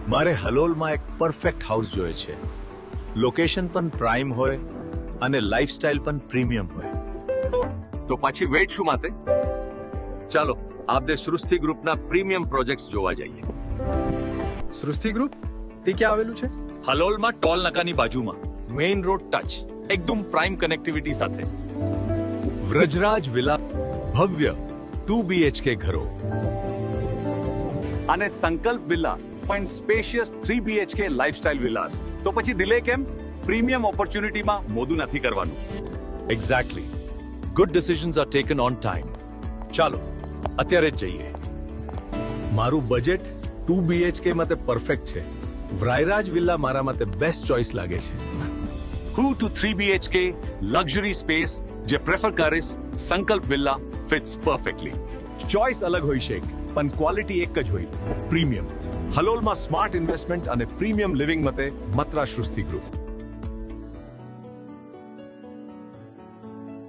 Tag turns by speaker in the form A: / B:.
A: મારે હલોલમાં એક perfect house જોઈએ છે. લોકેશન પણ પ્રાઇમ હોય અને લાઇફસ્ટાઇલ પણ પ્રીમિયમ હોય.
B: તો પાછી વેટ શું માટે? ચાલો આપને સૃષ્ટિ ગ્રુપના પ્રીમિયમ પ્રોજેક્ટ્સ જોવા જઈએ.
C: સૃષ્ટિ ગ્રુપ તે ક્યાં આવેલું છે?
B: હલોલમાં ટોલ નાકાની બાજુમાં, મેઇન રોડ ટચ, એકદમ પ્રાઇમ કનેક્ટિવિટી સાથે.
A: વ્રજરાજ વિલા, ભવ્ય 2 BHK ઘરો
B: અને સંકલ્પ વિલા પણ સ્પેશિયસ 3 BHK લાઇફસ્ટાઇલ વિલાસ. તો પછી દિલે કેમ? પ્રીમિયમ ઓપોર્ચ્યુનિટીમાં મોડું નથી કરવાનું.
A: Exactly. Good decisions are taken on time. ચાલો અત્યારે જ જઈએ. મારું બજેટ 2 BHK માટે પરફેક્ટ છે. વ્રાયરાજ વિલા મારા માટે બેસ્ટ ચોઇસ લાગે છે.
B: Who to 3 BHK luxury space જે પ્રેફર કરીશ, સંકલ્પ વિલા ફિટ્સ પરફેક્ટલી.
A: ચોઇસ અલગ હોઈ શકે પણ ક્વોલિટી એક જ હોય, પ્રીમિયમ. હલોલમાં સ્માર્ટ ઇન્વેસ્ટમેન્ટ અને પ્રીમિયમ લિવિંગ માટે મત્રા સૃષ્ટિ ગ્રુપ.